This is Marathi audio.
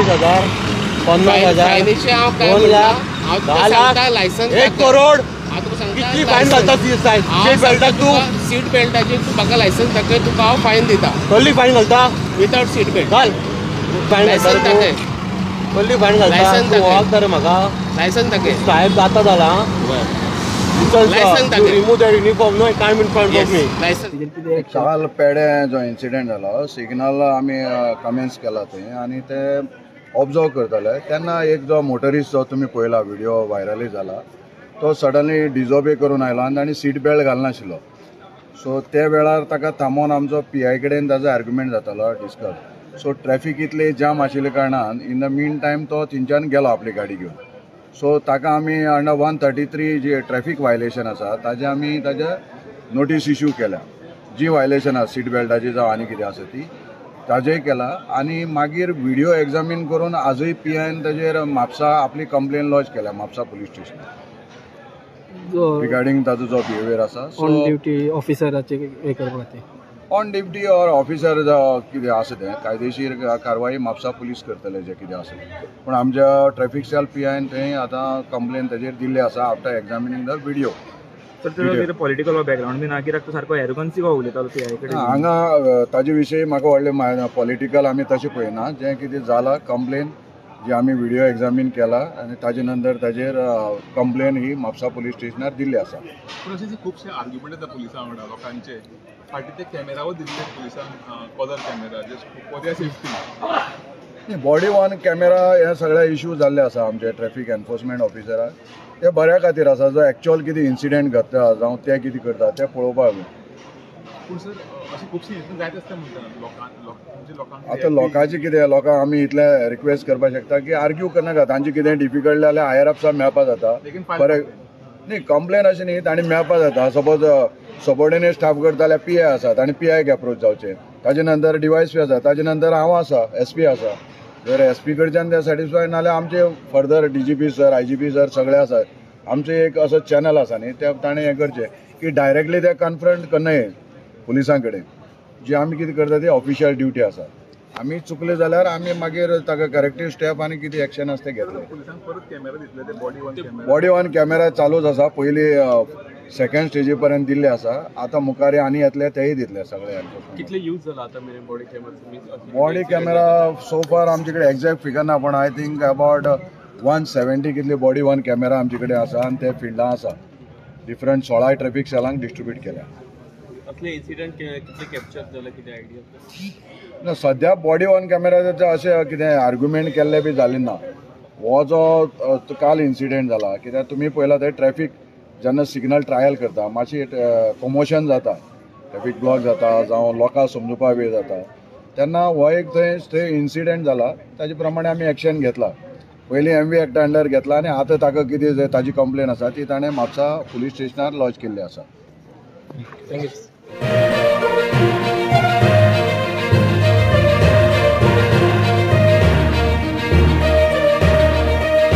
20,000 50,000 2 लाख 10 लाख लायसन्स 1 करोड कितली फायन घालता सीट बेल्टाक तू सीट बेल्टाचेर तू म्हाका लायसन्स दाखय तुका हांव फायन दिता कसली फायन घालता विथआउट सीट बेल्ट घाल फायन घालता लायसन्स दाखय कसली फायन घालता लायसन्स तू दाखय. वळखता रे म्हाका लायसन्स दाखय साहेब जाता जाला लायसन्स दाखय. रिमूव द युनिफॉर्म नो कायम in front of me licence काल पेडे जो इन्सिडेंट जालो सिग्नल आमी कमेंट्स केला थंय आनी ते ऑब्जर्व करताले तेन्ना एक जो मोटरिस्ट जो तुमी पळयला व्हिडिओ व्हायरली जाला तो सडनली डिजोबे करून आयलो आनी ताणें सीट बेल्ट घालनाशिल्लो सो त्या वेळार ताका थांबोवन आमचो PI कडेन ताजो आर्ग्युमेंट जातालो डिस्कस सो ट्रॅफिक इतले जाम आशिल्ले कारणान इन द मीन टायम तो थिंच्यान गेलो आपली गाडी घेवन सो ताका आमी अंडर 133 जी ट्रॅफिक वायलेशन आसा ताजे आमी ताजे नोटीस इश्यू केल्या जी वायलेशन आसा सीट बेल्टाची जावं आनी कितें आसा ती ताजेय केला आनी मागीर व्हिडिओ एग्जामीन करून आजूय PIन ताजेर म्हापसा आपली कंप्लेन लॉज केल्या म्हापसा पुलीस स्टेशन रिगार्डिंग ताजो जो बिहेवियर आसा ऑन ड्युटी ऑफिसराचे हे करपाक ते ऑन ड्युटी ऑर ऑफिसर कितें आसा तें कायदेशीर कारवाई म्हापसा पुलीस करतले जें कितें आसा पूण आमच्या ट्रॅफिक सेल PIन थंय आतां कंप्लेन ताजेर दिल्ली आसा आफ्टर एग्जामिनींग द व्हिडिओ तर पॉलिटिकल बॅकग्रावंड बीन कित्याक तो सारको एरोगन्सी को उलयतालो PI कडेन हांगा ताजे विशयी म्हाका व्हडलें पॉलिटिकल आमी तशें पळयना जें कितें जालां कंप्लेन जी आमी व्हिडिओ एग्जामीन केला आनी ताजे नंतर ताजेर कंप्लेन ही म्हापसा पुलीस स्टेशनार दिल्ली आसा पूण अशें खुबशे आर्ग्युमेंट येता पुलिसां वांगडा लोकांचे फाटीं ते कॅमेरावर दिल्ले पुलिसांक collar camera for their safety body worn camera हे सगळे इश्यू जाल्ले आसा आमचे ट्रॅफिक एनफोर्समेंट ऑफिसराक ते बऱ्या खातीर आसा जो एक्चुअल कितें इन्सिडेंट घडटा जावं ते कितें करता तें पळोवपाक पूण सर अशी खुबशी जायत आसता म्हणटा लोकांक आतां लोकांचें कितें लोकांक आमी इतलें रिक्वेस्ट करपाक शकता की आर्ग्यू करनाका तांचें कितें डिफिकल्ट जाल्यार हायर अप्सां मेळपा जाता बरें न्ही कंप्लेन अशें न्ही तांणी मेळपा जाता सपोज सबॉर्डिनेट स्टाफ करता जाल्यार PI आसा तांणी PIक एप्रोच जावचें ताजे नंतर DYSP आसा ताजे नंतर हांव आसा SP आसा जर SP कडच्यान ते सॅटिस्फाय नाल्यार आमचे further DGP sir IGP sir सगळे आसात आमचे एक असो चॅनल आसा न्ही ते ताणें हें करचें की डायरेक्टली ते कन्फ्रंट करनाय पुलिसां कडेन जी आमी कितें करता ती ऑफिशियल ड्युटी आसा आमी चुकले जाल्यार आमी मागीर ताका करेक्टीव स्टेप आनी कितें एक्शन आसा तें घेतलें पुलिसांक परत कॅमेरा दितले ते बॉडी वॉर्न कॅमेरा चालूच आसा पयलीं सेकंड स्टेजी पर्यंत दिल्ले आसा आतां मुखार आनी येतले तेय दितले सगळे कितले यूज जाला आता मेरेन body camera body camera so फार आमचे कडेन एक्झॅक्ट फिगर ना पण आय थिंक अबाउट 170 कितले बॉडी वॉर्न कॅमेरा आमचे कडेन आसा आनी ते फिल्डां आसा डिफरंट 16 ट्रॅफिक सेलांक डिस्ट्रिब्यूट केल्या असले इन्सिडेंट कितले कॅप्चर जाला कितें आयडिया ना सद्या बॉडी वॉर्न कॅमेराचे अशें कितें आर्ग्युमेंट केल्ले बी जालें ना हो जो काल इन्सिडेंट जाला कित्याक तुमी पळयला थंय ट्रॅफिक जेन्ना सिग्नल ट्रायल करता मातशी कमोशन जाता ट्रॅफिक ब्लॉक जाता जावं लोकांक समजुपाक वेळ जाता तेन्ना हो एक थंय इन्सिडेंट जाला ताजे प्रमाणे आमी एक्शन घेतला पयलीं MV एक्ट अंडर घेतला आनी आतां ताका कितें ताजी कंप्लेन आसा ती ताणें म्हापसा पुलीस स्टेशनार लॉज केल्ली आसा थँक्यू